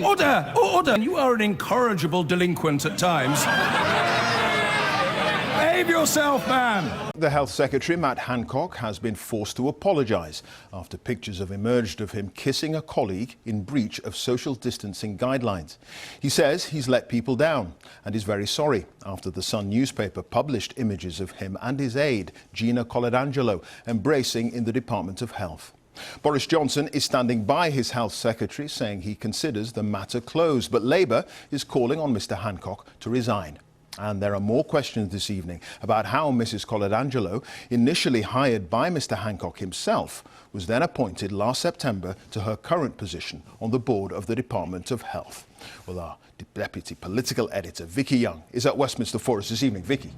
Order! Order! You are an incorrigible delinquent at times. Behave yourself, man! The Health Secretary, Matt Hancock, has been forced to apologise after pictures have emerged of him kissing a colleague in breach of social distancing guidelines. He says he's let people down and is very sorry after the Sun newspaper published images of him and his aide, Gina Coladangelo, embracing in the Department of Health. Boris Johnson is standing by his Health Secretary, saying he considers the matter closed, but Labour is calling on Mr Hancock to resign. And there are more questions this evening about how Mrs Coladangelo, initially hired by Mr Hancock himself, was then appointed last September to her current position on the board of the Department of Health. Well, our deputy political editor, Vicky Young, is at Westminster Forest this evening. Vicky.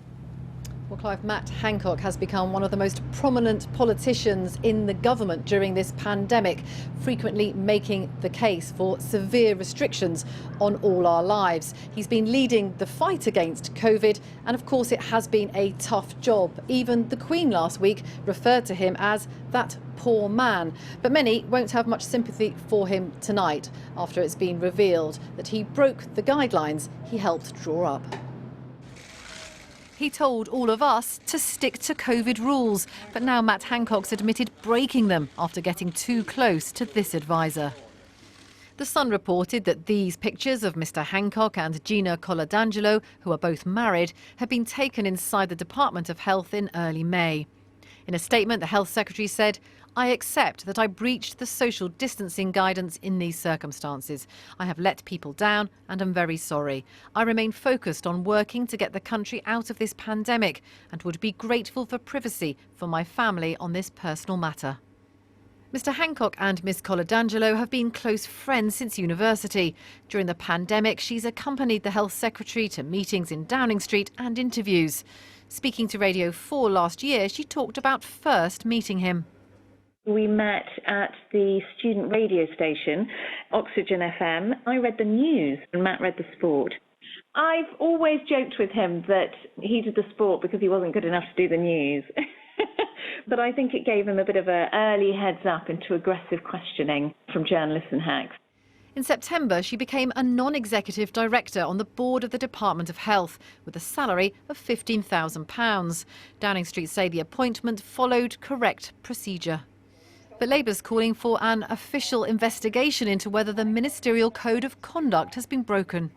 Well, Clive, Matt Hancock has become one of the most prominent politicians in the government during this pandemic, frequently making the case for severe restrictions on all our lives. He's been leading the fight against COVID, and of course it has been a tough job. Even the Queen last week referred to him as that poor man. But many won't have much sympathy for him tonight after it's been revealed that he broke the guidelines he helped draw up. He told all of us to stick to COVID rules, but now Matt Hancock's admitted breaking them after getting too close to this advisor. The Sun reported that these pictures of Mr Hancock and Gina Coladangelo, who are both married, had been taken inside the Department of Health in early May. In a statement, the Health Secretary said, "I accept that I breached the social distancing guidance in these circumstances. I have let people down and am very sorry. I remain focused on working to get the country out of this pandemic and would be grateful for privacy for my family on this personal matter." Mr Hancock and Miss Coladangelo have been close friends since university. During the pandemic, she's accompanied the Health Secretary to meetings in Downing Street and interviews. Speaking to Radio 4 last year, she talked about first meeting him. We met at the student radio station, Oxygen FM. I read the news and Matt read the sport. I've always joked with him that he did the sport because he wasn't good enough to do the news. But I think it gave him a bit of an early heads up into aggressive questioning from journalists and hacks. In September, she became a non-executive director on the board of the Department of Health with a salary of £15,000. Downing Street say the appointment followed correct procedure. But Labour's calling for an official investigation into whether the ministerial code of conduct has been broken.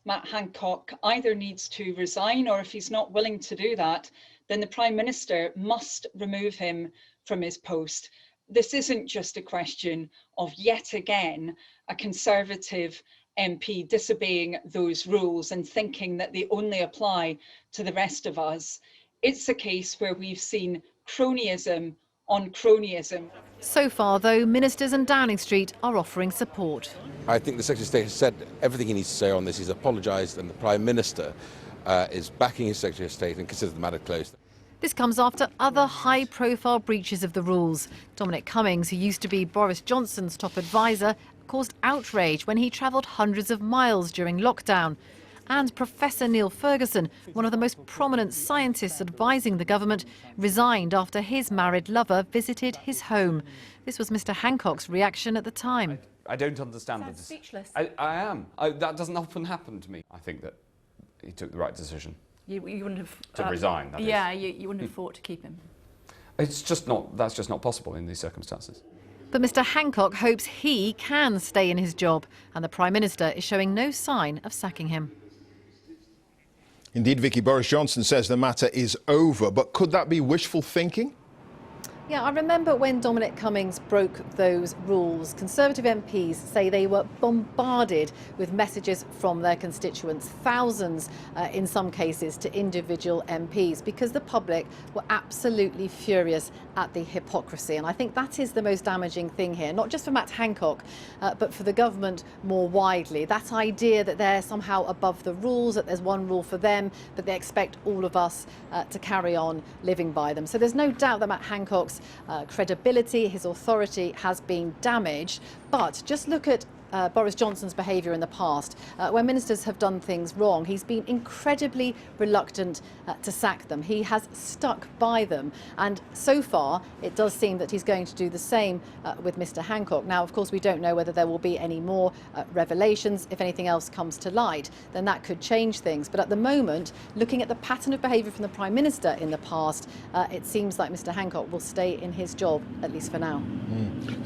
Matt Hancock either needs to resign, or if he's not willing to do that, then the Prime Minister must remove him from his post. This isn't just a question of, yet again, a Conservative MP disobeying those rules and thinking that they only apply to the rest of us. It's a case where we've seen cronyism on cronyism. So far, though, ministers and Downing Street are offering support. I think the Secretary of State has said everything he needs to say on this. He's apologised, and the Prime Minister is backing his Secretary of State and considers the matter closed. This comes after other high-profile breaches of the rules. Dominic Cummings, who used to be Boris Johnson's top advisor, caused outrage when he travelled hundreds of miles during lockdown. And Professor Neil Ferguson, one of the most prominent scientists advising the government, resigned after his married lover visited his home. This was Mr Hancock's reaction at the time. I don't understand it. Speechless. I am. That doesn't often happen to me. I think that he took the right decision. You wouldn't have... To resign, that is. Yeah, you wouldn't have fought to keep him. That's just not possible in these circumstances. But Mr Hancock hopes he can stay in his job, and the Prime Minister is showing no sign of sacking him. Indeed, Vicky, Boris Johnson says the matter is over, but could that be wishful thinking? Yeah, I remember when Dominic Cummings broke those rules. Conservative MPs say they were bombarded with messages from their constituents, thousands in some cases to individual MPs, because the public were absolutely furious at the hypocrisy. And I think that is the most damaging thing here, not just for Matt Hancock, but for the government more widely. That idea that they're somehow above the rules, that there's one rule for them, but they expect all of us to carry on living by them. So there's no doubt that Matt Hancock's credibility, his authority has been damaged. But just look at Boris Johnson's behaviour in the past. When ministers have done things wrong, he's been incredibly reluctant to sack them. He has stuck by them, and so far it does seem that he's going to do the same with Mr Hancock. Now, of course, we don't know whether there will be any more revelations. If anything else comes to light, then that could change things. But at the moment, looking at the pattern of behaviour from the Prime Minister in the past, it seems like Mr Hancock will stay in his job, at least for now.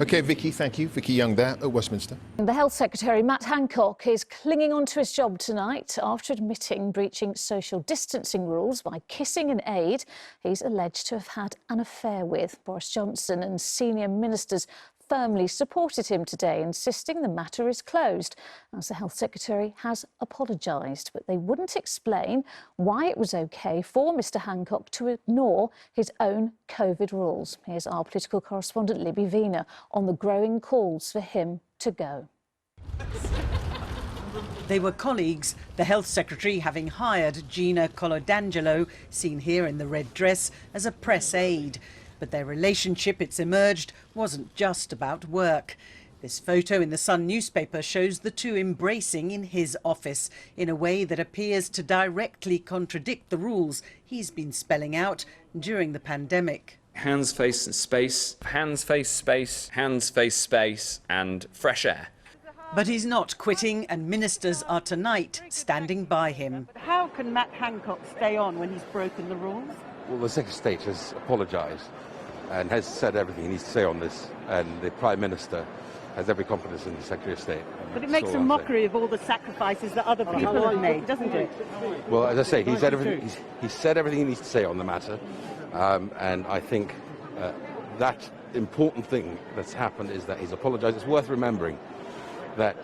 OK, Vicky, thank you. Vicky Young there at Westminster. The Health Secretary, Matt Hancock, is clinging on to his job tonight after admitting breaching social distancing rules by kissing an aide he's alleged to have had an affair with. Boris Johnson and senior ministers firmly supported him today, insisting the matter is closed, as the Health Secretary has apologised. But they wouldn't explain why it was OK for Mr Hancock to ignore his own COVID rules. Here's our political correspondent Libby Vina on the growing calls for him to go. They were colleagues, the Health Secretary having hired Gina Colodangelo, seen here in the red dress, as a press aide. But their relationship, it's emerged, wasn't just about work. This photo in the Sun newspaper shows the two embracing in his office in a way that appears to directly contradict the rules he's been spelling out during the pandemic. Hands, face, and space. Hands, face, space. Hands, face, space, and fresh air. But he's not quitting, and ministers are tonight standing by him. How can Matt Hancock stay on when he's broken the rules? Well, the Secretary of State has apologised and has said everything he needs to say on this, and the Prime Minister has every confidence in the Secretary of State. But it makes a mockery of all the sacrifices that other people have made, doesn't it? Well, as I say, he's said everything he needs to say on the matter, and I think that important thing that's happened is that he's apologised. It's worth remembering that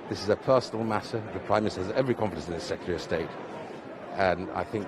this is a personal matter. The Prime Minister has every confidence in the Secretary of State, and I think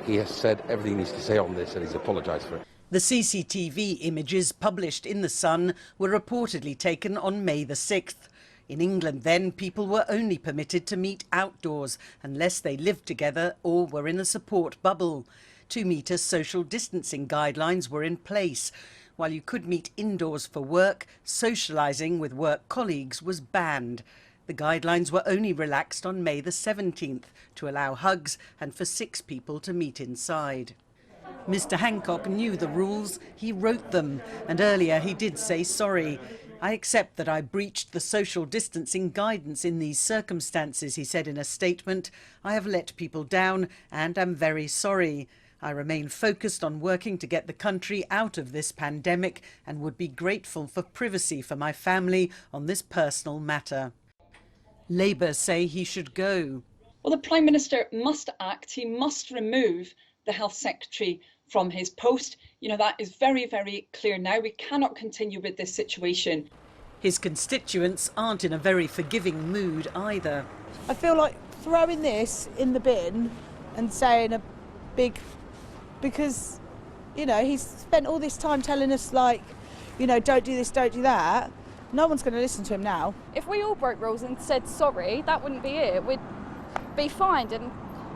he has said everything he needs to say on this, and he's apologised for it. The CCTV images published in The Sun were reportedly taken on May the 6th. In England then, people were only permitted to meet outdoors unless they lived together or were in a support bubble. 2-metre social distancing guidelines were in place. While you could meet indoors for work, socialising with work colleagues was banned. The guidelines were only relaxed on May the 17th to allow hugs and for 6 people to meet inside. Mr Hancock knew the rules, he wrote them, and earlier he did say sorry. I accept that I breached the social distancing guidance in these circumstances, he said in a statement. I have let people down and am very sorry. I remain focused on working to get the country out of this pandemic and would be grateful for privacy for my family on this personal matter. Labour say he should go. Well, the Prime Minister must act. He must remove the Health Secretary from his post. You know, that is very, very clear now. We cannot continue with this situation. His constituents aren't in a very forgiving mood either. I feel like throwing this in the bin and saying a big... because, you know, he's spent all this time telling us, like, you know, don't do this, don't do that. No one's going to listen to him now. If we all broke rules and said sorry, that wouldn't be it. We'd be fined and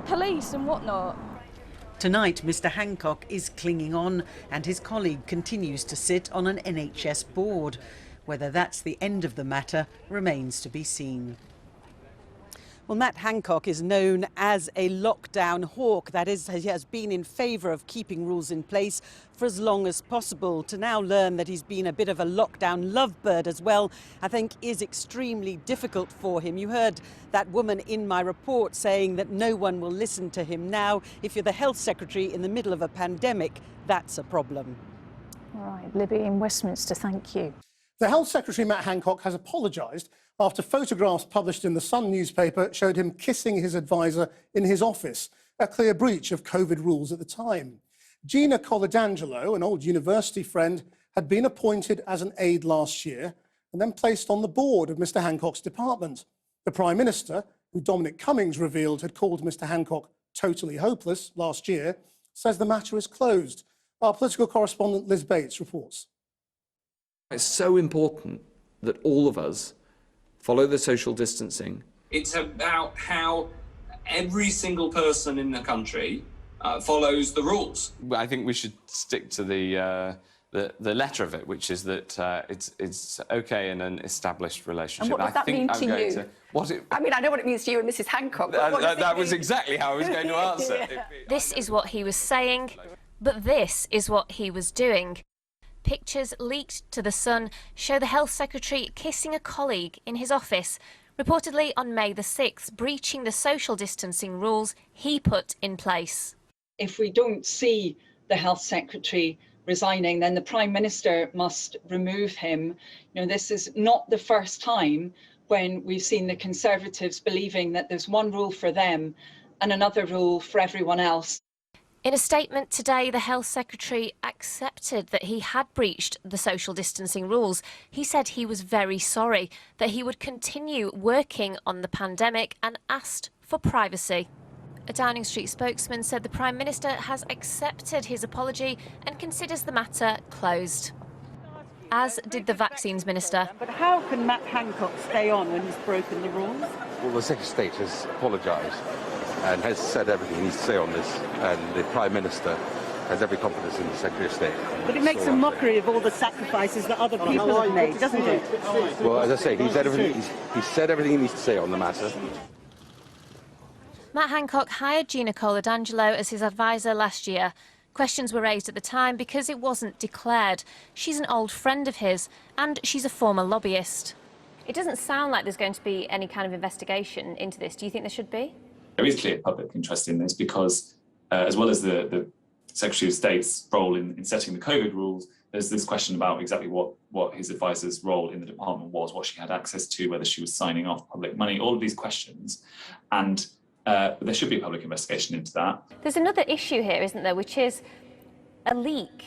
police and whatnot. Tonight, Mr Hancock is clinging on, and his colleague continues to sit on an NHS board. Whether that's the end of the matter remains to be seen. Well, Matt Hancock is known as a lockdown hawk. That is, he has been in favour of keeping rules in place for as long as possible. To now learn that he's been a bit of a lockdown lovebird as well, I think is extremely difficult for him. You heard that woman in my report saying that no one will listen to him now. If you're the Health Secretary in the middle of a pandemic, that's a problem. All right, Libby in Westminster, thank you. The Health Secretary, Matt Hancock, has apologised after photographs published in the Sun newspaper showed him kissing his advisor in his office, a clear breach of COVID rules at the time. Gina Colodangelo, an old university friend, had been appointed as an aide last year and then placed on the board of Mr Hancock's department. The Prime Minister, who Dominic Cummings revealed had called Mr Hancock totally hopeless last year, says the matter is closed. Our political correspondent Liz Bates reports. It's so important that all of us follow the social distancing. It's about how every single person in the country follows the rules. I think we should stick to the the letter of it, which is that it's okay in an established relationship. And what does that mean to you? I mean, I know what it means to you and Mrs. Hancock. But that was exactly how I was going to answer. Yeah. This is what he was saying, but this is what he was doing. Pictures leaked to The Sun show the Health Secretary kissing a colleague in his office, reportedly on May the 6th, breaching the social distancing rules he put in place. If we don't see the Health Secretary resigning, then the Prime Minister must remove him. You know, this is not the first time when we've seen the Conservatives believing that there's one rule for them and another rule for everyone else. In a statement today, the Health Secretary accepted that he had breached the social distancing rules. He said he was very sorry, that he would continue working on the pandemic and asked for privacy. A Downing Street spokesman said the Prime Minister has accepted his apology and considers the matter closed, as did the Vaccines Minister. But how can Matt Hancock stay on when he's broken the rules? Well, the Secretary of State has apologised and has said everything he needs to say on this, and the Prime Minister has every confidence in the Secretary of State. But it makes a mockery of all the sacrifices that other people have made, doesn't it? Well, as I say, he said everything he needs to say on the matter. Matt Hancock hired Gina Coladangelo as his advisor last year. Questions were raised at the time because it wasn't declared. She's an old friend of his, and she's a former lobbyist. It doesn't sound like there's going to be any kind of investigation into this. Do you think there should be? There is clear public interest in this because, as well as the Secretary of State's role in setting the COVID rules, there's this question about exactly what his advisor's role in the department was, what she had access to, whether she was signing off public money, all of these questions. And there should be a public investigation into that. There's another issue here, isn't there, which is a leak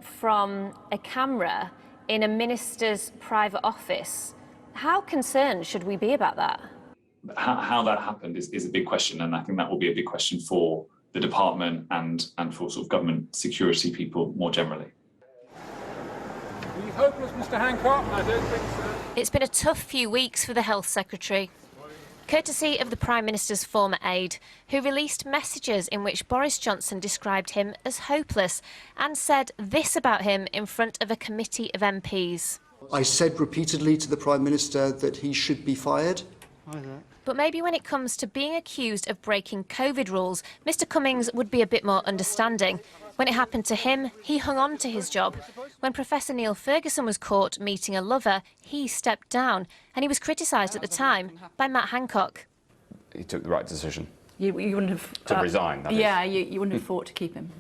from a camera in a minister's private office. How concerned should we be about that? How that happened is a big question, and I think that will be a big question for the department and for sort of government security people more generally. Are you hopeless, Mr. Hancock? I don't think so. It's been a tough few weeks for the Health Secretary, courtesy of the Prime Minister's former aide, who released messages in which Boris Johnson described him as hopeless and said this about him in front of a committee of MPs. I said repeatedly to the Prime Minister that he should be fired. But maybe when it comes to being accused of breaking COVID rules, Mr Cummings would be a bit more understanding. When it happened to him, he hung on to his job. When Professor Neil Ferguson was caught meeting a lover, he stepped down, and he was criticised at the time by Matt Hancock. He took the right decision. You wouldn't have... To resign, that is. You wouldn't have fought to keep him.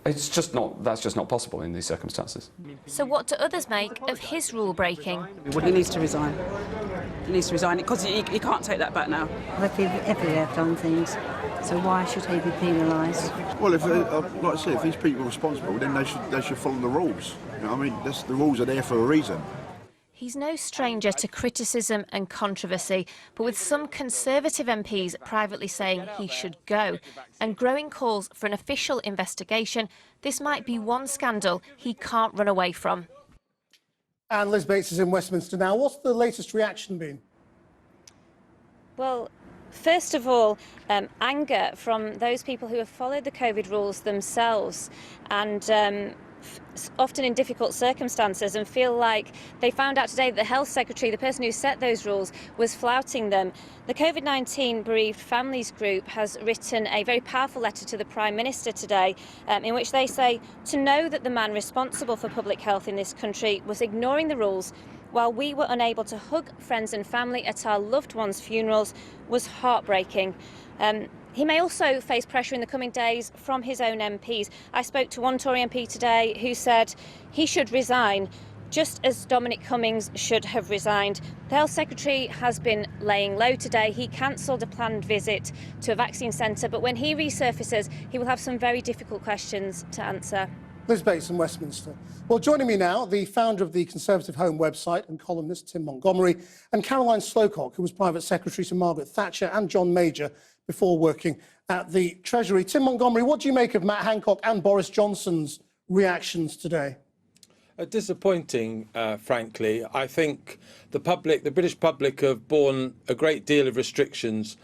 That's just not possible in these circumstances. So what do others make of his rule breaking? He needs to resign. He needs to resign because he can't take that back now. People everywhere have done things, so why should he be penalised? Well, if like I said, if these people are responsible, then they should follow the rules. You know what I mean? The rules are there for a reason. He's no stranger to criticism and controversy, but with some Conservative MPs privately saying he should go, and growing calls for an official investigation, this might be one scandal he can't run away from. And Liz Bates is in Westminster now. What's the latest reaction been? Well, first of all, anger from those people who have followed the COVID rules themselves and often in difficult circumstances and feel like they found out today that the Health Secretary, the person who set those rules, was flouting them. The COVID-19 Bereaved Families Group has written a very powerful letter to the Prime Minister today in which they say to know that the man responsible for public health in this country was ignoring the rules while we were unable to hug friends and family at our loved ones' funerals was heartbreaking. He may also face pressure in the coming days from his own MPs. I spoke to one Tory MP today who said he should resign, just as Dominic Cummings should have resigned. The Health Secretary has been laying low today. He cancelled a planned visit to a vaccine centre, but when he resurfaces, he will have some very difficult questions to answer. Liz Bates in Westminster. Well, joining me now, the founder of the Conservative Home website and columnist Tim Montgomery, and Caroline Slowcock, who was Private Secretary to Margaret Thatcher and John Major before working at the Treasury. Tim Montgomery, what do you make of Matt Hancock and Boris Johnson's reactions today? Disappointing, frankly. I think the British public have borne a great deal of restrictions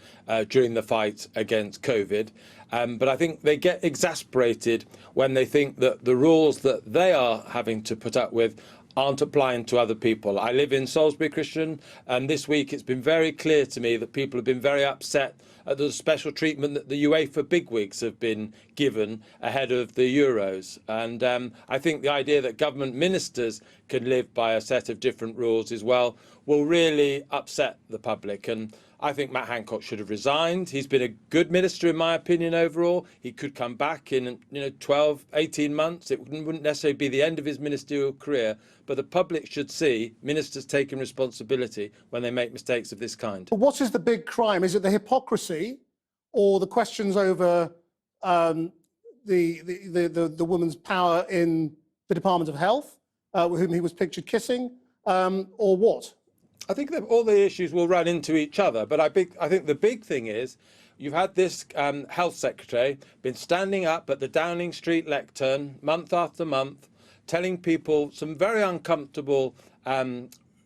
during the fight against COVID. But I think they get exasperated when they think that the rules that they are having to put up with aren't applying to other people. I live in Salisbury, Christian, and this week it's been very clear to me that people have been very upset at the special treatment that the UEFA bigwigs have been given ahead of the Euros. And I think the idea that government ministers can live by a set of different rules as well will really upset the public. And I think Matt Hancock should have resigned. He's been a good minister, in my opinion, overall. He could come back in 12, 18 months. It wouldn't necessarily be the end of his ministerial career, but the public should see ministers taking responsibility when they make mistakes of this kind. But what is the big crime? Is it the hypocrisy or the questions over the woman's power in the Department of Health, with whom he was pictured kissing, or what? I think that all the issues will run into each other, but I think the big thing is you've had this health secretary been standing up at the Downing Street lectern month after month, telling people some very uncomfortable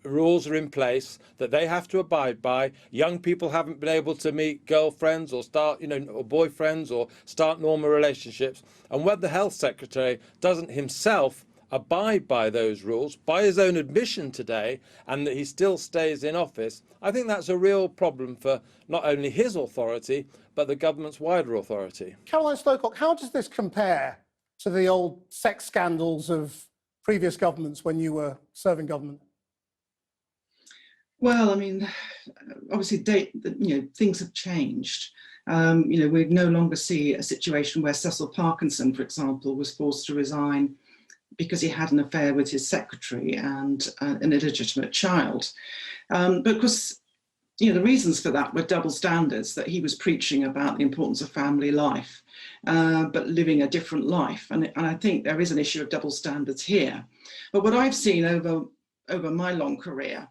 rules are in place that they have to abide by. Young people haven't been able to meet girlfriends or start, or boyfriends or start normal relationships. And when the health secretary doesn't himself abide by those rules, by his own admission today, and that he still stays in office, I think that's a real problem for not only his authority, but the government's wider authority. Caroline Slowcock, how does this compare to the old sex scandals of previous governments when you were serving government? Well, I mean, obviously, things have changed. We no longer see a situation where Cecil Parkinson, for example, was forced to resign because he had an affair with his secretary and an illegitimate child. But of course, the reasons for that were double standards, that he was preaching about the importance of family life, but living a different life. And I think there is an issue of double standards here. But what I've seen over my long career,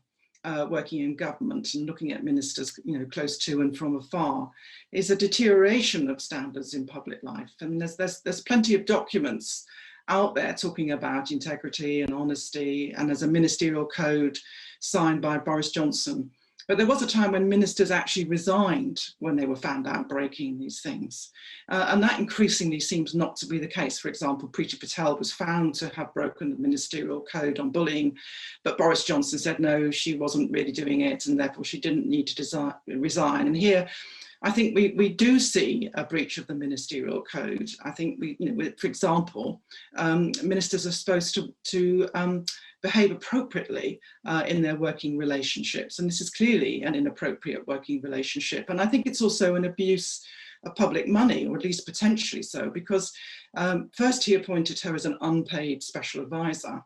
working in government and looking at ministers, close to and from afar, is a deterioration of standards in public life. And there's plenty of documents out there talking about integrity and honesty, and there's a ministerial code signed by Boris Johnson. But there was a time when ministers actually resigned when they were found out breaking these things. And that increasingly seems not to be the case. For example, Priti Patel was found to have broken the ministerial code on bullying, but Boris Johnson said no, she wasn't really doing it, and therefore she didn't need to resign. And here, I think we do see a breach of the ministerial code. I think for example, ministers are supposed to behave appropriately in their working relationships. And this is clearly an inappropriate working relationship. And I think it's also an abuse of public money, or at least potentially so, because first he appointed her as an unpaid special advisor.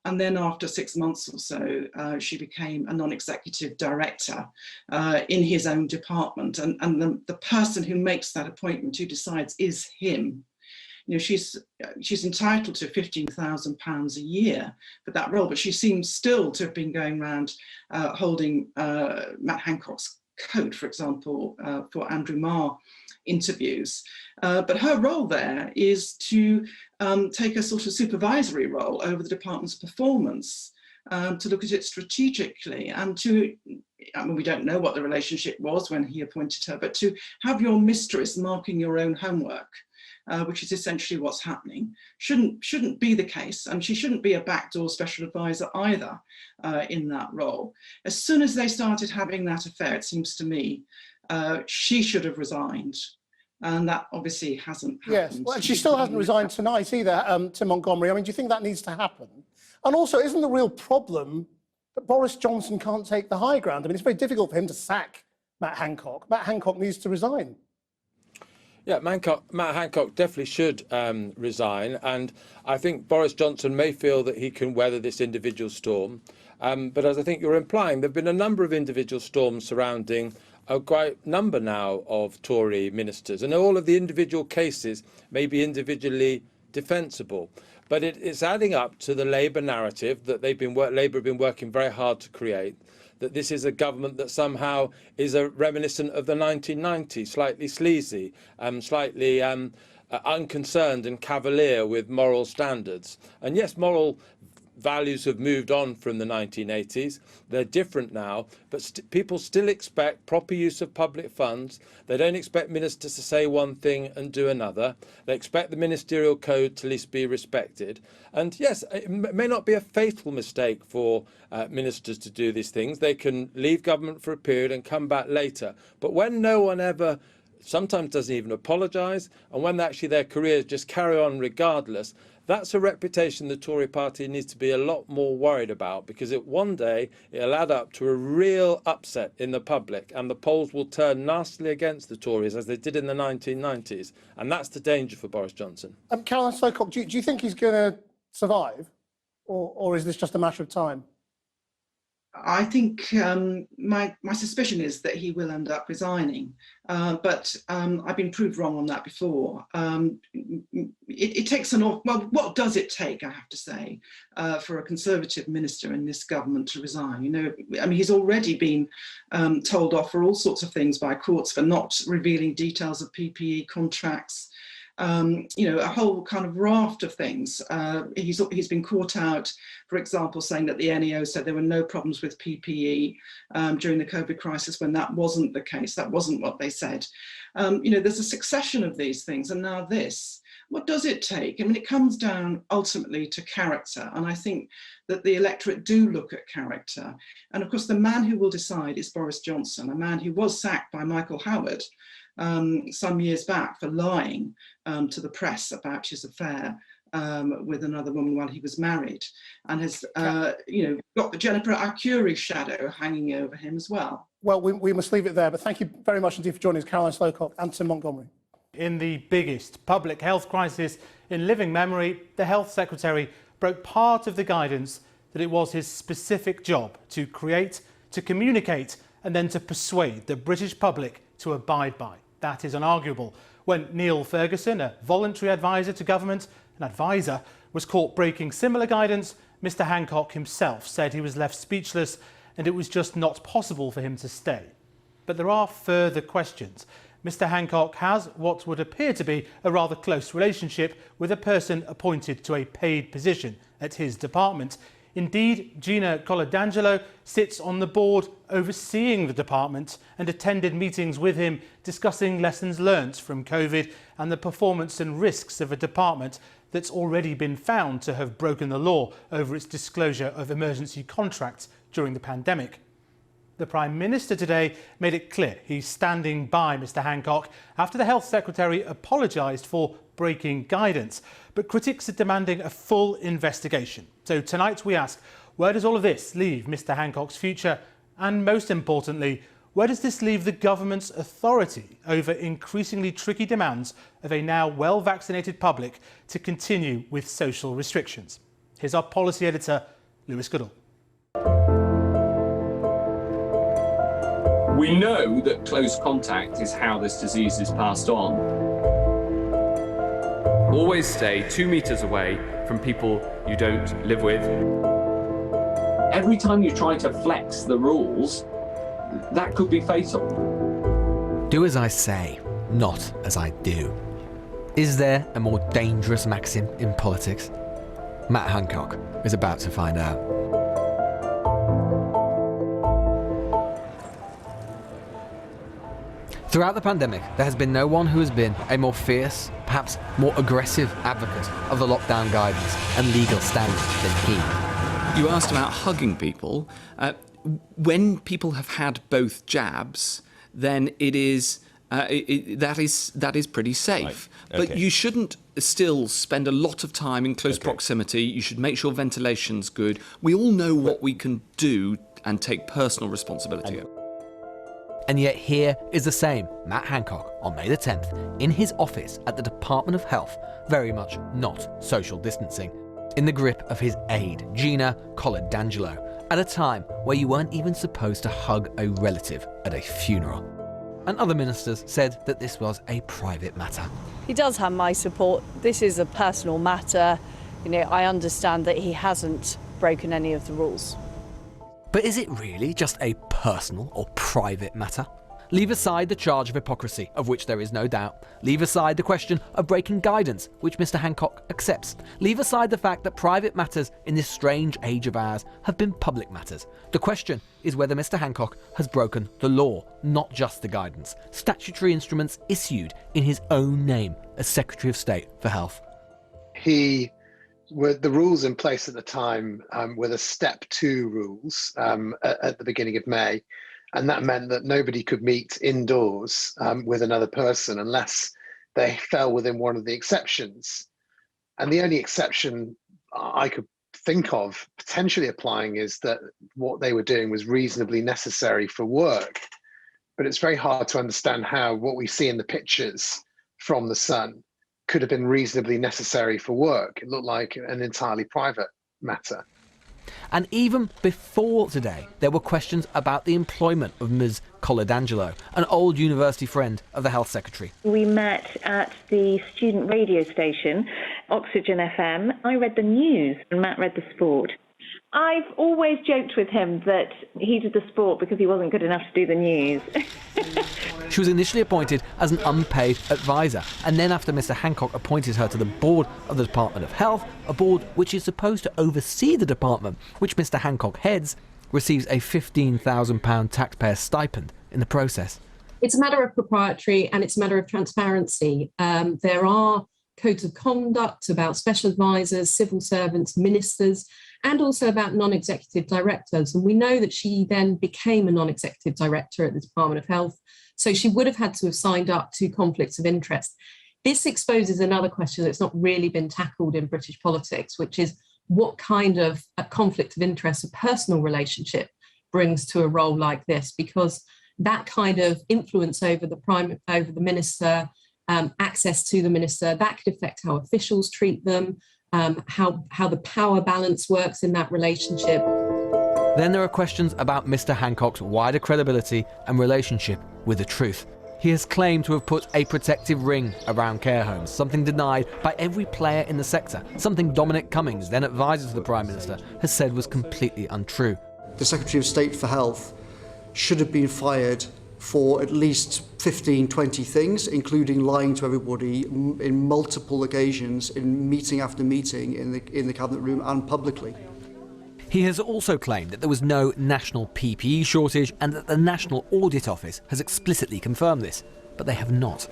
And then after 6 months or so, she became a non-executive director in his own department. And the person who makes that appointment, who decides, is him. She's entitled to £15,000 a year for that role, but she seems still to have been going around holding Matt Hancock's coat, for example, for Andrew Marr interviews. But her role there is to take a sort of supervisory role over the department's performance, to look at it strategically, and we don't know what the relationship was when he appointed her, but to have your mistress marking your own homework, which is essentially what's happening, shouldn't be the case, and she shouldn't be a backdoor special advisor either in that role. As soon as they started having that affair, it seems to me, she should have resigned, and that obviously hasn't happened. Yes, well, she still hasn't resigned tonight either, Tim Montgomery. I mean, do you think that needs to happen? And also, isn't the real problem that Boris Johnson can't take the high ground? I mean, it's very difficult for him to sack Matt Hancock. Matt Hancock needs to resign. Yeah, Matt Hancock definitely should resign, and I think Boris Johnson may feel that he can weather this individual storm. But as I think you're implying, there have been a number of individual storms surrounding a great number now of Tory ministers, and all of the individual cases may be individually defensible. But it's adding up to the Labour narrative that Labour have been working very hard to create, that this is a government that somehow is reminiscent of the 1990s, slightly sleazy, slightly unconcerned and cavalier with moral standards. And yes, moral values have moved on from the 1980s. They're different now, but people still expect proper use of public funds. They don't expect ministers to say one thing and do another. They expect the ministerial code to at least be respected. And yes, it may not be a fatal mistake for ministers to do these things. They can leave government for a period and come back later. But when no one ever sometimes doesn't even apologise, and when actually their careers just carry on regardless, that's a reputation the Tory party needs to be a lot more worried about, because one day it'll add up to a real upset in the public, and the polls will turn nastily against the Tories as they did in the 1990s, and that's the danger for Boris Johnson. Caroline Slocott, do you think he's going to survive, or is this just a matter of time? I think my suspicion is that he will end up resigning, but I've been proved wrong on that before. It takes an awful, well, what does it take, I have to say, for a Conservative minister in this government to resign? You know, I mean, he's already been told off for all sorts of things by courts for not revealing details of PPE contracts. You know, a whole kind of raft of things. He's been caught out, for example, saying that the NEO said there were no problems with PPE during the COVID crisis, when that wasn't the case. That wasn't what they said. You know, there's a succession of these things, and now this. What does it take? I mean, it comes down ultimately to character, and I think that the electorate do look at character. And of course, the man who will decide is Boris Johnson, a man who was sacked by Michael Howard some years back for lying to the press about his affair with another woman while he was married, and has you know, got the Jennifer Arcuri shadow hanging over him as well. Well, we must leave it there, but thank you very much indeed for joining us, Caroline Slocott and Tim Montgomery. In the biggest public health crisis in living memory, the Health Secretary broke part of the guidance that it was his specific job to create, to communicate, and then to persuade the British public to abide by. That is unarguable. When Neil Ferguson, a voluntary advisor to government, an advisor, was caught breaking similar guidance, Mr Hancock himself said he was left speechless and it was just not possible for him to stay. But there are further questions. Mr Hancock has what would appear to be a rather close relationship with a person appointed to a paid position at his department. Indeed, Gina Coladangelo sits on the board overseeing the department and attended meetings with him discussing lessons learnt from COVID and the performance and risks of a department that's already been found to have broken the law over its disclosure of emergency contracts during the pandemic. The Prime Minister today made it clear he's standing by Mr Hancock after the Health Secretary apologised for breaking guidance. But critics are demanding a full investigation. So tonight we ask, where does all of this leave Mr Hancock's future? And most importantly, where does this leave the government's authority over increasingly tricky demands of a now well-vaccinated public to continue with social restrictions? Here's our policy editor, Lewis Goodall. We know that close contact is how this disease is passed on. Always stay 2 meters away from people you don't live with. Every time you try to flex the rules, that could be fatal. Do as I say, not as I do. Is there a more dangerous maxim in politics? Matt Hancock is about to find out. Throughout the pandemic, there has been no one who has been a more fierce, perhaps more aggressive advocate of the lockdown guidance and legal standing than he. You asked about hugging people. When people have had both jabs, then it is that is pretty safe. Right. Okay. But you shouldn't still spend a lot of time in close proximity. You should make sure ventilation's good. We all know what we can do and take personal responsibility of. And yet here is the same Matt Hancock on May the 10th in his office at the Department of Health, very much not social distancing, in the grip of his aide, Gina Coladangelo, at a time where you weren't even supposed to hug a relative at a funeral. And other ministers said that this was a private matter. He does have my support. This is a personal matter. You know, I understand that he hasn't broken any of the rules. But is it really just a personal or private matter? Leave aside the charge of hypocrisy, of which there is no doubt. Leave aside the question of breaking guidance, which Mr. Hancock accepts. Leave aside the fact that private matters in this strange age of ours have been public matters. The question is whether Mr. Hancock has broken the law, not just the guidance, statutory instruments issued in his own name as Secretary of State for Health. The rules in place at the time were the Step 2 rules at the beginning of May. And that meant that nobody could meet indoors with another person unless they fell within one of the exceptions. And the only exception I could think of potentially applying is that what they were doing was reasonably necessary for work. But it's very hard to understand how what we see in the pictures from the Sun could have been reasonably necessary for work. It looked like an entirely private matter. And even before today, there were questions about the employment of Ms. Colladangelo, an old university friend of the Health Secretary. We met at the student radio station, Oxygen FM. I read the news and Matt read the sport. I've always joked with him that he did the sport because he wasn't good enough to do the news. She was initially appointed as an unpaid advisor, and then after Mr. Hancock appointed her to the board of the Department of Health, a board which is supposed to oversee the department, which Mr. Hancock heads, receives a £15,000 taxpayer stipend in the process. It's a matter of propriety and it's a matter of transparency. There are codes of conduct about special advisors, civil servants, ministers, and also about non-executive directors. And we know that she then became a non-executive director at the Department of Health, so she would have had to have signed up to conflicts of interest. This exposes another question that's not really been tackled in British politics, which is what kind of a conflict of interest, a personal relationship, brings to a role like this, because that kind of influence over the minister, access to the minister, that could affect how officials treat them, how the power balance works in that relationship. Then there are questions about Mr. Hancock's wider credibility and relationship with the truth. He has claimed to have put a protective ring around care homes, something denied by every player in the sector, something Dominic Cummings, then advisor to the Prime Minister, has said was completely untrue. The Secretary of State for Health should have been fired for at least 15, 20 things, including lying to everybody in multiple occasions, in meeting after meeting in the Cabinet room and publicly. He has also claimed that there was no national PPE shortage and that the National Audit Office has explicitly confirmed this, but they have not.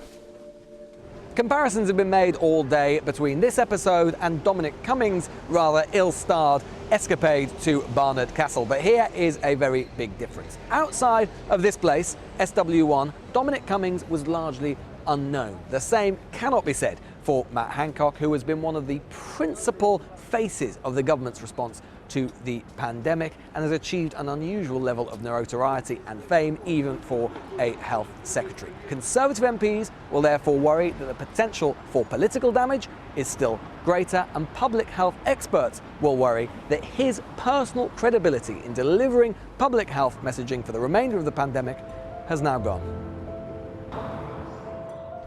Comparisons have been made all day between this episode and Dominic Cummings' rather ill-starred escapade to Barnard Castle, but here is a very big difference. Outside of this place, SW1, Dominic Cummings was largely unknown. The same cannot be said for Matt Hancock, who has been one of the principal faces of the government's response to the pandemic and has achieved an unusual level of notoriety and fame even for a health secretary. Conservative MPs will therefore worry that the potential for political damage is still greater, and public health experts will worry that his personal credibility in delivering public health messaging for the remainder of the pandemic has now gone.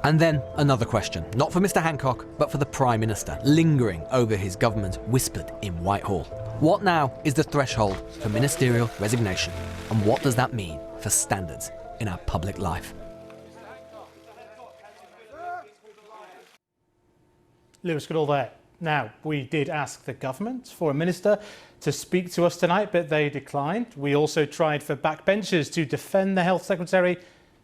And then another question, not for Mr. Hancock, but for the Prime Minister, lingering over his government whispered in Whitehall. What now is the threshold for ministerial resignation? And what does that mean for standards in our public life? Lewis Goodall there. Now, we did ask the government for a minister to speak to us tonight, but they declined. We also tried for backbenchers to defend the Health Secretary.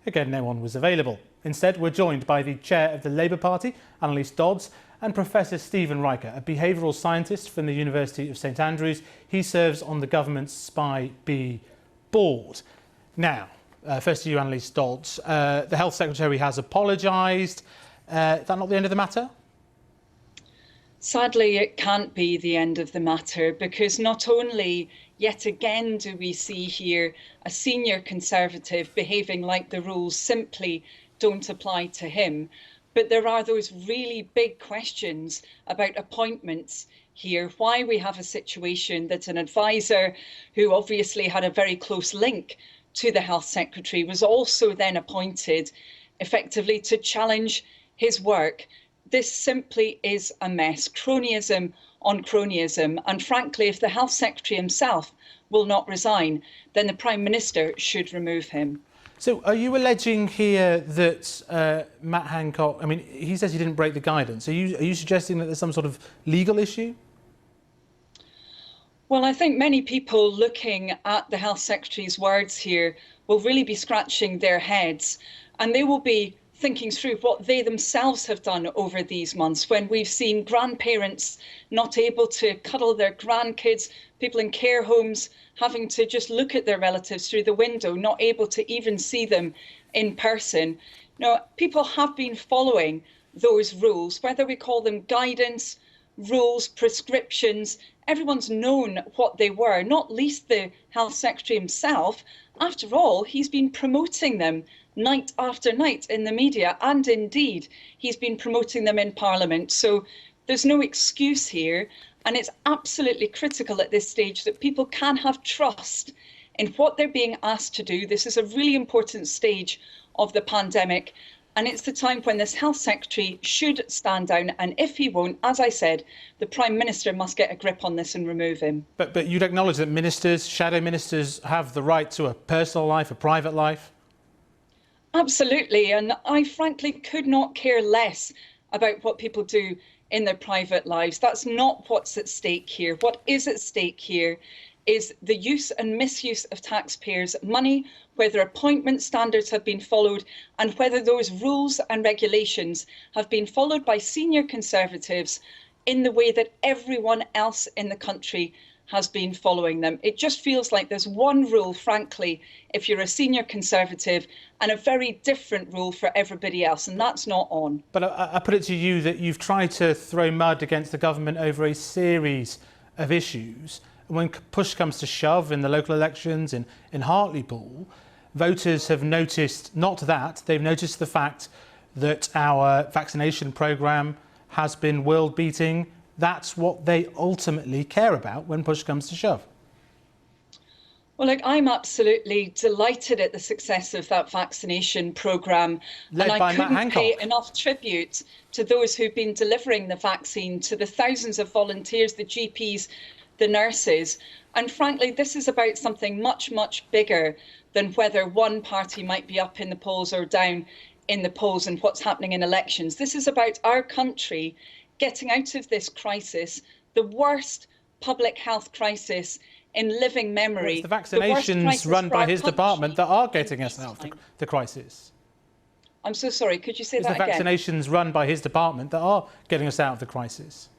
Again, no one was available. Instead, we're joined by the chair of the Labour Party, Annalise Dodds, and Professor Stephen Riker, a behavioural scientist from the University of St Andrews. He serves on the government's Spy B board. Now, first to you, Annalise Dodds. The Health Secretary has apologised. Is that not the end of the matter? Sadly, it can't be the end of the matter, because not only yet again do we see here a senior Conservative behaving like the rules simply don't apply to him, but there are those really big questions about appointments here. Why we have a situation that an advisor who obviously had a very close link to the Health Secretary was also then appointed effectively to challenge his work. This simply is a mess, cronyism on cronyism. And frankly, if the Health Secretary himself will not resign, then the Prime Minister should remove him. So are you alleging here that Matt Hancock, I mean, he says he didn't break the guidance. Are you suggesting that there's some sort of legal issue? Well, I think many people looking at the Health Secretary's words here will really be scratching their heads, and they will be thinking through what they themselves have done over these months, when we've seen grandparents not able to cuddle their grandkids, people in care homes having to just look at their relatives through the window, not able to even see them in person. Now, people have been following those rules, whether we call them guidance, rules, prescriptions. Everyone's known what they were, not least the Health Secretary himself. After all, he's been promoting them night after night in the media, and indeed he's been promoting them in Parliament. So there's no excuse here, and it's absolutely critical at this stage that people can have trust in what they're being asked to do. This is a really important stage of the pandemic, and it's the time when this Health Secretary should stand down, and if he won't, as I said, the Prime Minister must get a grip on this and remove him. But you'd acknowledge that ministers, shadow ministers, have the right to a personal life, a private life? Absolutely, and I frankly could not care less about what people do in their private lives. That's not what's at stake here. What is at stake here is the use and misuse of taxpayers' money, whether appointment standards have been followed, and whether those rules and regulations have been followed by senior Conservatives in the way that everyone else in the country has been following them. It just feels like there's one rule, frankly, if you're a senior Conservative, and a very different rule for everybody else, and that's not on. But I put it to you that you've tried to throw mud against the government over a series of issues. When push comes to shove in the local elections in Hartlepool, voters have noticed not that, they've noticed the fact that our vaccination programme has been world-beating. That's what they ultimately care about when push comes to shove. Well, look, I'm absolutely delighted at the success of that vaccination programme. And I couldn't pay enough tribute to those who've been delivering the vaccine, to the thousands of volunteers, the GPs, the nurses. And frankly, this is about something much, much bigger than whether one party might be up in the polls or down in the polls and what's happening in elections. This is about our country getting out of this crisis, the worst public health crisis in living memory. It's the vaccinations run by his department that are getting us out of the crisis. I'm so sorry, could you say that again? It's the vaccinations run by his department that are getting us out of the crisis.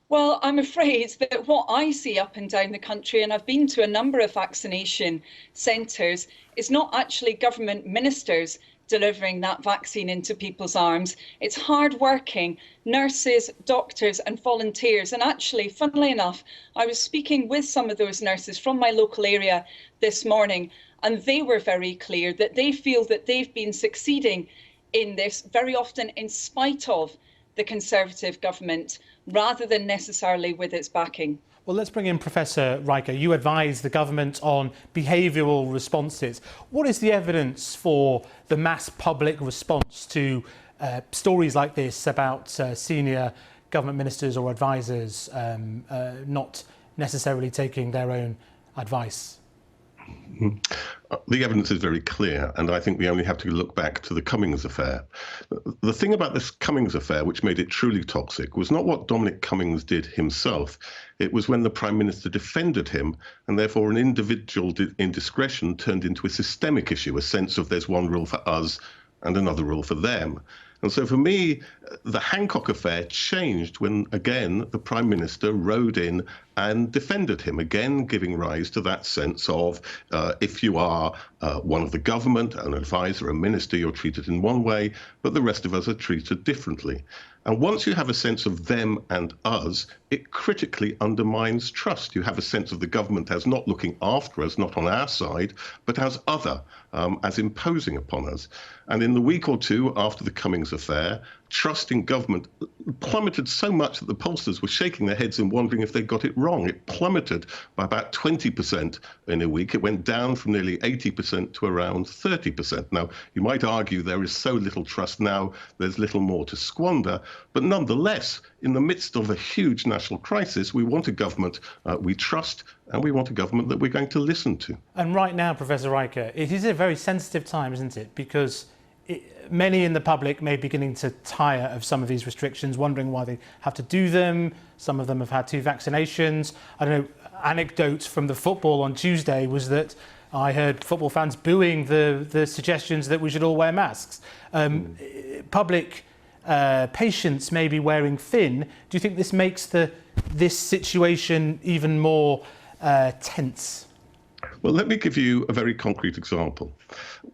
Well, I'm afraid that what I see up and down the country, and I've been to a number of vaccination centres, is not actually government ministers delivering that vaccine into people's arms. It's hard-working nurses, doctors and volunteers. And actually, funnily enough, I was speaking with some of those nurses from my local area this morning, and they were very clear that they feel that they've been succeeding in this very often in spite of the Conservative government, rather than necessarily with its backing. Well, let's bring in Professor Riker. You advise the government on behavioural responses. What is the evidence for the mass public response to stories like this about senior government ministers or advisors not necessarily taking their own advice? The evidence is very clear, and I think we only have to look back to the Cummings affair. The thing about this Cummings affair which made it truly toxic was not what Dominic Cummings did himself. It was when the Prime Minister defended him, and therefore an individual indiscretion turned into a systemic issue, a sense of there's one rule for us and another rule for them. And so for me, the Hancock affair changed when, again, the Prime Minister rode in and defended him, again giving rise to that sense of if you are one of the government, an advisor, a minister, you're treated in one way, but the rest of us are treated differently. And once you have a sense of them and us, it critically undermines trust. You have a sense of the government as not looking after us, not on our side, but as other, as imposing upon us. And in the week or two after the Cummings affair, trust in government plummeted so much that the pollsters were shaking their heads and wondering if they got it wrong. It plummeted by about 20% in a week. It went down from nearly 80% to around 30%. Now, you might argue there is so little trust now, there's little more to squander. But nonetheless, in the midst of a huge national crisis, we want a government we trust, and we want a government that we're going to listen to. And right now, Professor Riker, it is a very sensitive time, isn't it? Because many in the public may be beginning to tire of some of these restrictions, wondering why they have to do them. Some of them have had 2 vaccinations. I don't know, anecdotes from the football on Tuesday was that I heard football fans booing the suggestions that we should all wear masks. Public patience may be wearing thin. Do you think this makes this situation even more tense? Well, let me give you a very concrete example.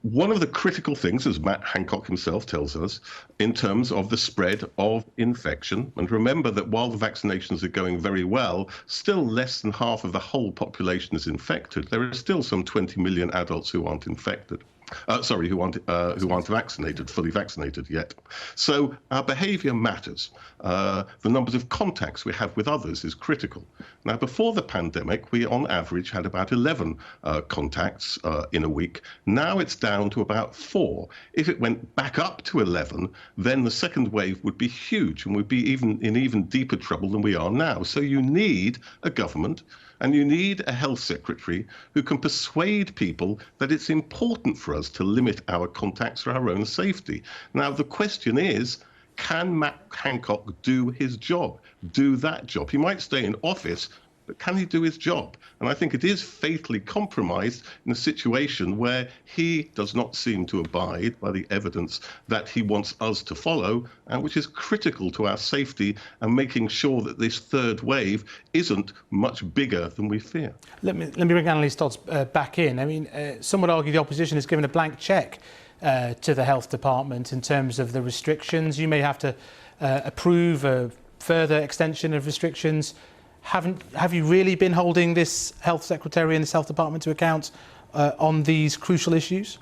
One of the critical things, as Matt Hancock himself tells us, in terms of the spread of infection, and remember that while the vaccinations are going very well, still less than half of the whole population is infected. There are still some 20 million adults who aren't infected. Who aren't vaccinated, fully vaccinated yet. So our behaviour matters. The numbers of contacts we have with others is critical. Now, before the pandemic, we on average had about 11 contacts in a week. Now it's down to about 4. If it went back up to 11, then the second wave would be huge and would be in even deeper trouble than we are now. So you need a government and you need a health secretary who can persuade people that it's important for us to limit our contacts for our own safety. Now, the question is, can Matt Hancock do his job, do that job? He might stay in office, but can he do his job? And I think it is fatally compromised in a situation where he does not seem to abide by the evidence that he wants us to follow, and which is critical to our safety and making sure that this third wave isn't much bigger than we fear. Let me bring Annalise Dodds back in. I mean, some would argue the opposition has given a blank cheque to the health department in terms of the restrictions. You may have to approve a further extension of restrictions. Have you really been holding this health secretary and this health department to account on these crucial issues?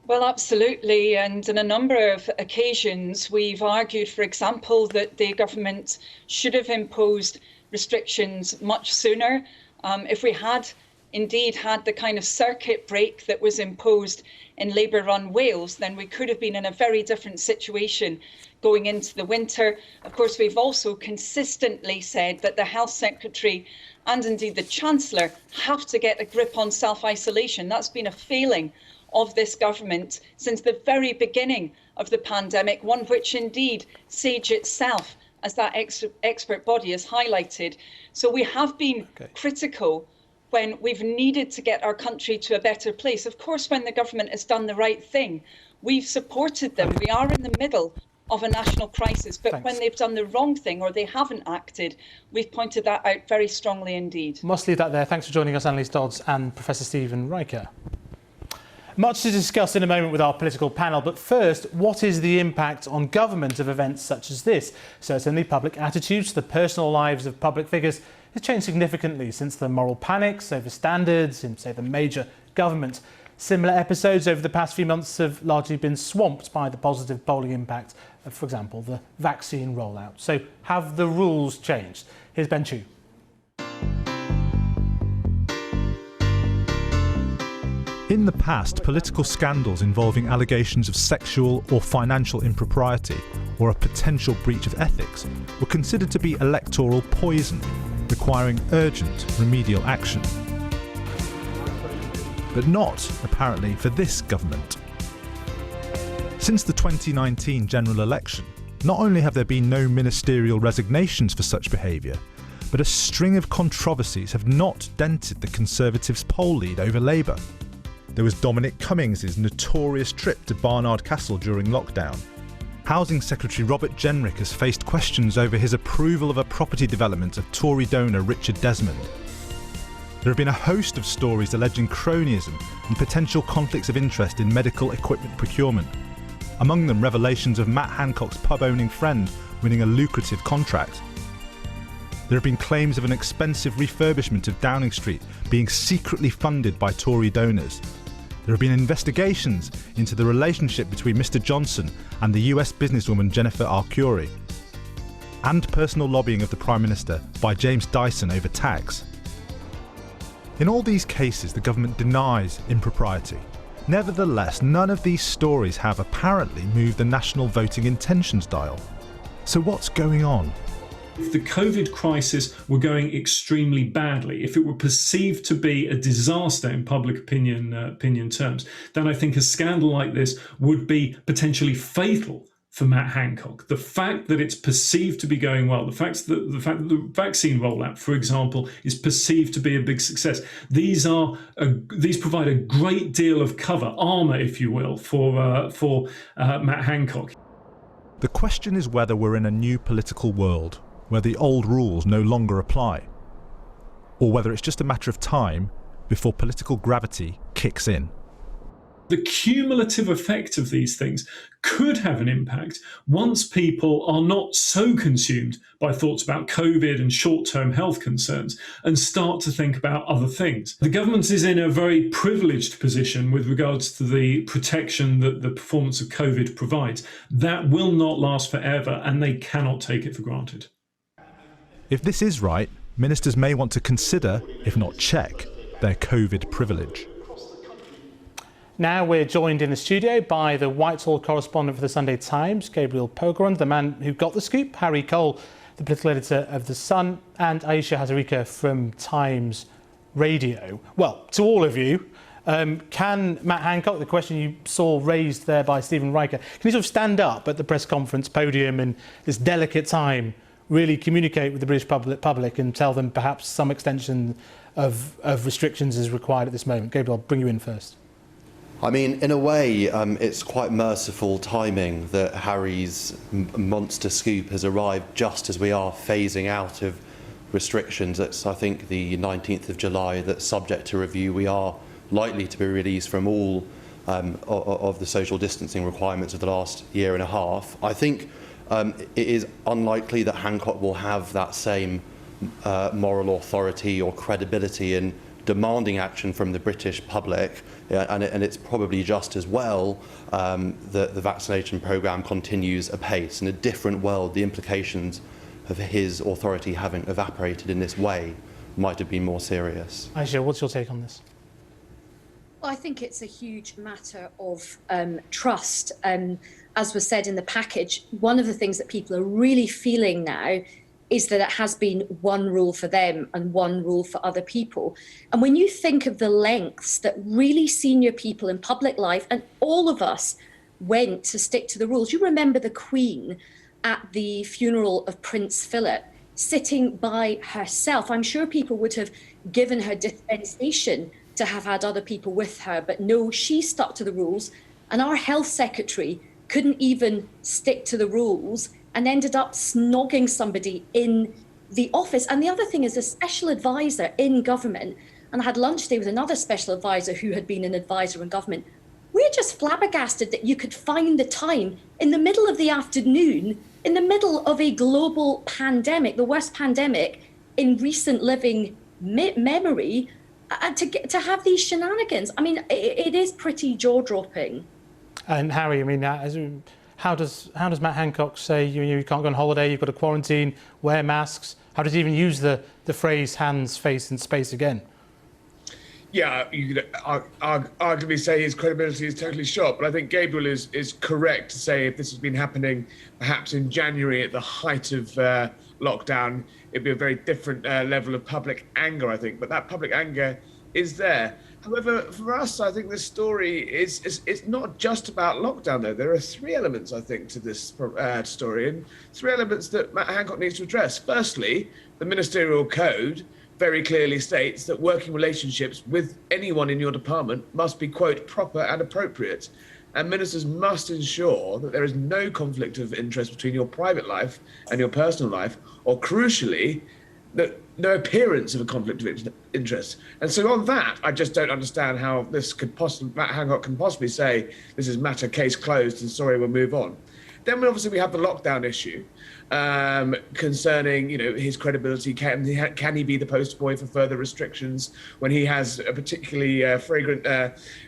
Well, absolutely. And on a number of occasions, we've argued, for example, that the government should have imposed restrictions much sooner. If we had indeed had the kind of circuit break that was imposed in Labour-run Wales, then we could have been in a very different situation going into the winter. Of course, we've also consistently said that the Health Secretary and indeed the Chancellor have to get a grip on self-isolation. That's been a failing of this government since the very beginning of the pandemic, one which indeed SAGE itself, as that expert body, has highlighted. So we have been critical when we've needed to get our country to a better place. Of course, when the government has done the right thing, we've supported them. We are in the middle of a national crisis, but when they've done the wrong thing or they haven't acted, we've pointed that out very strongly indeed. Must leave that there. Thanks for joining us, Annalise Dodds and Professor Stephen Riker. Much to discuss in a moment with our political panel, but first, what is the impact on government of events such as this? Certainly, public attitudes to the personal lives of public figures has changed significantly since the moral panics over standards in, say, the major government. Similar episodes over the past few months have largely been swamped by the positive polling impact of, for example, the vaccine rollout. So have the rules changed? Here's Ben Chu. In the past, political scandals involving allegations of sexual or financial impropriety or a potential breach of ethics were considered to be electoral poison, requiring urgent remedial action. But not, apparently, for this government. Since the 2019 general election, not only have there been no ministerial resignations for such behaviour, but a string of controversies have not dented the Conservatives' poll lead over Labour. There was Dominic Cummings' notorious trip to Barnard Castle during lockdown. Housing Secretary Robert Jenrick has faced questions over his approval of a property development of Tory donor Richard Desmond. There have been a host of stories alleging cronyism and potential conflicts of interest in medical equipment procurement. Among them, revelations of Matt Hancock's pub-owning friend winning a lucrative contract. There have been claims of an expensive refurbishment of Downing Street being secretly funded by Tory donors. There have been investigations into the relationship between Mr Johnson and the US businesswoman Jennifer Arcuri. and personal lobbying of the Prime Minister by James Dyson over tax. In all these cases, the government denies impropriety. Nevertheless, none of these stories have apparently moved the national voting intentions dial. So what's going on? If the COVID crisis were going extremely badly, if it were perceived to be a disaster in public opinion terms, then I think a scandal like this would be potentially fatal for Matt Hancock. The fact that it's perceived to be going well, the fact that the vaccine rollout, for example, is perceived to be a big success, these provide a great deal of cover, armour, if you will, for Matt Hancock. The question is whether we're in a new political world where the old rules no longer apply, or whether it's just a matter of time before political gravity kicks in. The cumulative effect of these things could have an impact once people are not so consumed by thoughts about COVID and short-term health concerns and start to think about other things. The government is in a very privileged position with regards to the protection that the performance of COVID provides. That will not last forever, and they cannot take it for granted. If this is right, ministers may want to consider, if not check, their COVID privilege. Now we're joined in the studio by the Whitehall correspondent for the Sunday Times, Gabriel Pogrund, the man who got the scoop, Harry Cole, the political editor of The Sun, and Aisha Hazarika from Times Radio. Well, to all of you, can Matt Hancock, the question you saw raised there by Stephen Riker, can he sort of stand up at the press conference podium in this delicate time, really communicate with the British public and tell them perhaps some extension of restrictions is required at this moment? Gabriel, I'll bring you in first. I mean, in a way, it's quite merciful timing that Harry's monster scoop has arrived just as we are phasing out of restrictions. It's, I think, the 19th of July that, subject to review, we are likely to be released from all of the social distancing requirements of the last year and a half. I think it is unlikely that Hancock will have that same moral authority or credibility in demanding action from the British public, and it's probably just as well that the vaccination programme continues apace. In a different world, the implications of his authority having evaporated in this way might have been more serious. Aisha, what's your take on this? Well, I think it's a huge matter of trust. As was said in the package, one of the things that people are really feeling now is that it has been one rule for them and one rule for other people. And when you think of the lengths that really senior people in public life, and all of us, went to stick to the rules. You remember the Queen at the funeral of Prince Philip, sitting by herself. I'm sure people would have given her dispensation to have had other people with her, but no, she stuck to the rules. And our health secretary couldn't even stick to the rules and ended up snogging somebody in the office. And the other thing is, a special advisor in government, and I had lunch today with another special advisor who had been an advisor in government. We're just flabbergasted that you could find the time in the middle of the afternoon, in the middle of a global pandemic, the worst pandemic in recent living memory, to have these shenanigans. I mean, it is pretty jaw-dropping. And Harry, I mean, how does Matt Hancock say you can't go on holiday, you've got to quarantine, wear masks? How does he even use the phrase hands, face and space again? Yeah, you could arguably say his credibility is totally shot, but I think Gabriel is correct to say if this has been happening perhaps in January at the height of lockdown, it'd be a very different level of public anger, I think. But that public anger is there. However, for us, I think this story is not just about lockdown, though. There are three elements, I think, to this story, and three elements that Matt Hancock needs to address. Firstly, the ministerial code very clearly states that working relationships with anyone in your department must be, quote, proper and appropriate. And ministers must ensure that there is no conflict of interest between your private life and your personal life, or crucially, that no appearance of a conflict of interest. And so on that, I just don't understand how this could possibly, Matt Hancock can possibly say, this is matter case closed and sorry, we'll move on. Then obviously we have the lockdown issue concerning, his credibility. Can he be the poster boy for further restrictions when he has a particularly fragrant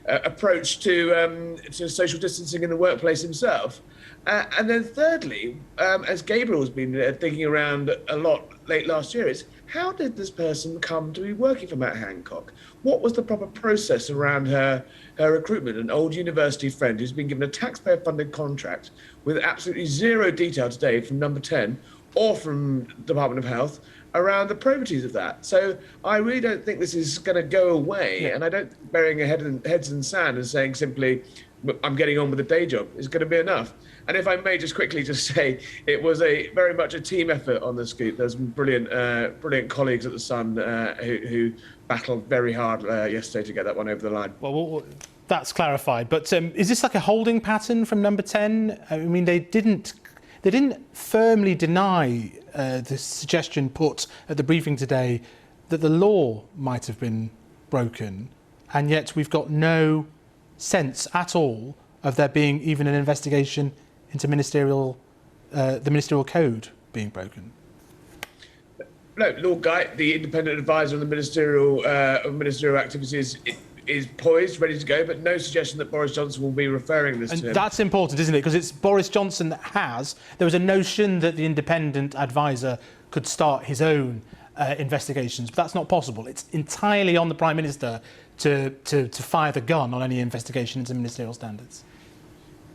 approach to social distancing in the workplace himself? And then thirdly, as Gabriel has been thinking around a lot late last year, is how did this person come to be working for Matt Hancock? What was the proper process around her recruitment? An old university friend who's been given a taxpayer-funded contract with absolutely zero detail today from Number 10 or from Department of Health around the probaties of that. So I really don't think this is going to go away, and I don't think burying heads in sand and saying simply, I'm getting on with the day job is going to be enough. And if I may just quickly just say, it was very much a team effort on the scoop. There's some brilliant colleagues at the Sun who battled very hard yesterday to get that one over the line. Well, that's clarified. But is this like a holding pattern from Number 10? I mean, they didn't firmly deny the suggestion put at the briefing today that the law might have been broken, and yet we've got no sense at all of there being even an investigation into the ministerial code being broken. No, Lord Guy, the independent advisor on the ministerial activities, is poised, ready to go, but no suggestion that Boris Johnson will be referring this to him. That's important, isn't it? Because it's Boris Johnson that has. There was a notion that the independent advisor could start his own investigations, but that's not possible. It's entirely on the Prime Minister to fire the gun on any investigation into ministerial standards.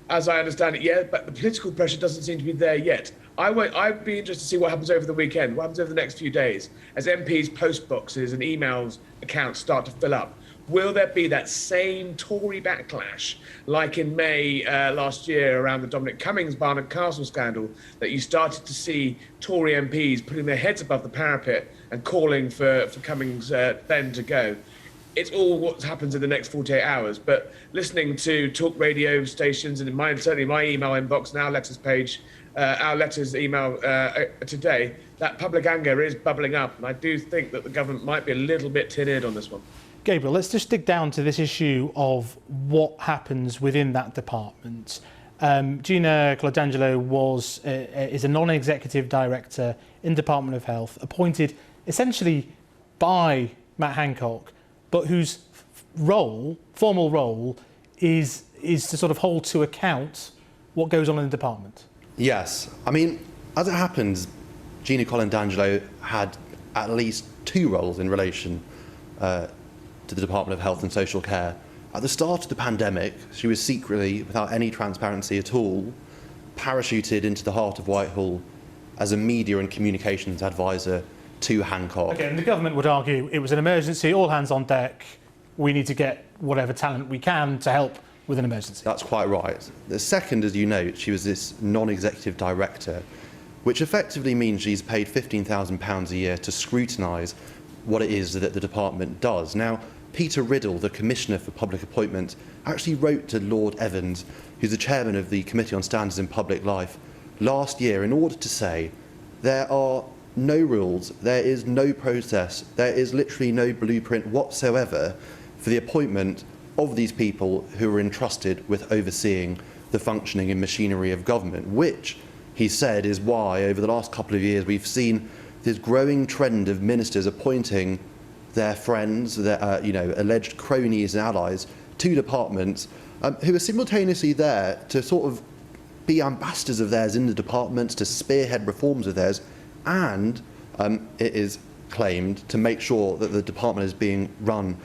As I understand it, yeah, but the political pressure doesn't seem to be there yet. I'd be interested to see what happens over the weekend, what happens over the next few days, as MPs' post boxes and emails accounts start to fill up. Will there be that same Tory backlash, like in May last year around the Dominic Cummings Barnard Castle scandal, that you started to see Tory MPs putting their heads above the parapet and calling for Cummings then to go? It's all what happens in the next 48 hours. But listening to talk radio stations and certainly my email inbox and our letters page, our letters email today, that public anger is bubbling up. And I do think that the government might be a little bit tin-eared on this one. Gabriel, let's just dig down to this issue of what happens within that department. Gina Coladangelo is a non-executive director in the Department of Health, appointed essentially by Matt Hancock, but whose formal role is to sort of hold to account what goes on in the department. Yes. I mean, as it happens, Gina Coladangelo had at least two roles in relation to the Department of Health and Social Care. At the start of the pandemic, she was secretly, without any transparency at all, parachuted into the heart of Whitehall as a media and communications advisor to Hancock. Okay, and the government would argue it was an emergency, all hands on deck, we need to get whatever talent we can to help with an emergency. That's quite right. The second, as you note, she was this non-executive director, which effectively means she's paid £15,000 a year to scrutinise what it is that the department does. Now, Peter Riddle, the Commissioner for Public Appointments, actually wrote to Lord Evans, who's the chairman of the Committee on Standards in Public Life, last year in order to say there are no rules, there is no process, there is literally no blueprint whatsoever for the appointment of these people who are entrusted with overseeing the functioning and machinery of government, which, he said, is why over the last couple of years we've seen this growing trend of ministers appointing their friends, their alleged cronies and allies to departments who are simultaneously there to sort of be ambassadors of theirs in the departments, to spearhead reforms of theirs, and it is claimed to make sure that the department is being run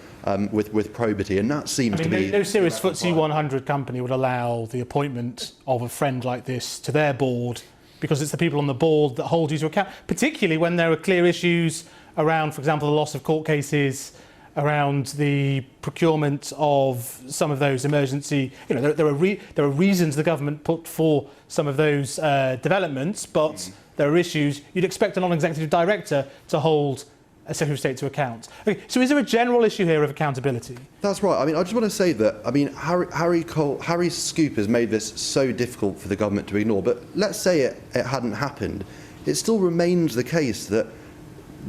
with probity, and that seems to be... No serious FTSE 100 company would allow the appointment of a friend like this to their board, because it's the people on the board that hold you to account, particularly when there are clear issues around, for example, the loss of court cases, around the procurement of some of those emergency... there are reasons the government put for some of those developments, but there are issues. You'd expect a non-executive director to hold a Secretary of State to account. Okay, so is there a general issue here of accountability? That's right. I mean, I just want to say that, Harry's scoop has made this so difficult for the government to ignore, but let's say it hadn't happened. It still remains the case that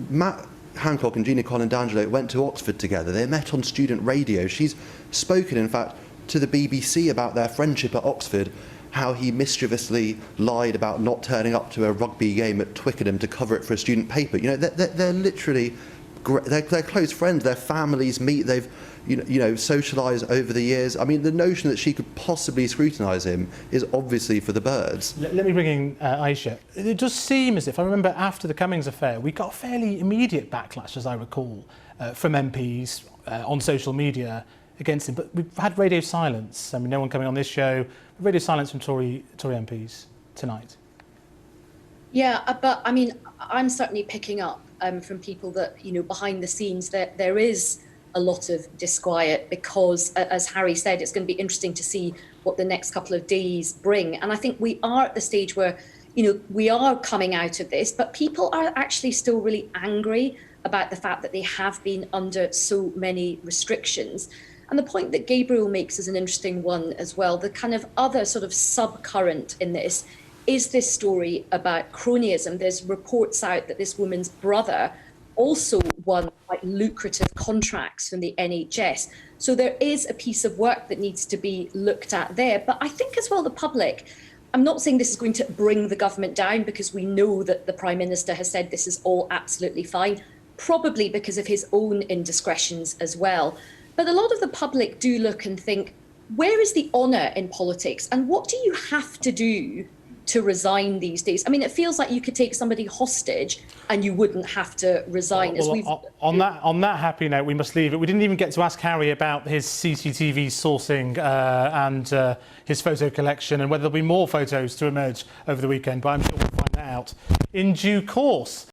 Matt Hancock and Gina Coladangelo went to Oxford together. They met on student radio. She's spoken, in fact, to the BBC about their friendship at Oxford. how he mischievously lied about not turning up to a rugby game at Twickenham to cover it for a student paper. You know, they're literally, they're close friends, their families meet, they've socialised over the years. I mean, the notion that she could possibly scrutinise him is obviously for the birds. Let me bring in Aisha. It does seem as if, I remember after the Cummings affair, we got a fairly immediate backlash, as I recall, from MPs on social media against him. But we've had radio silence. I mean, no one coming on this show. Radio silence from Tory MPs tonight. Yeah, but I mean, I'm certainly picking up from people that, behind the scenes, that there is a lot of disquiet because, as Harry said, it's going to be interesting to see what the next couple of days bring. And I think we are at the stage where, we are coming out of this, but people are actually still really angry about the fact that they have been under so many restrictions. And the point that Gabriel makes is an interesting one as well. The kind of other sort of subcurrent in this is this story about cronyism. There's reports out that this woman's brother also won quite lucrative contracts from the NHS. So there is a piece of work that needs to be looked at there. But I think as well the public, I'm not saying this is going to bring the government down, because we know that the Prime Minister has said this is all absolutely fine, probably because of his own indiscretions as well. But a lot of the public do look and think, where is the honour in politics? And what do you have to do to resign these days? I mean, it feels like you could take somebody hostage and you wouldn't have to resign. On that happy note, we must leave it. We didn't even get to ask Harry about his CCTV sourcing and his photo collection, and whether there'll be more photos to emerge over the weekend, but I'm sure we'll find that out in due course.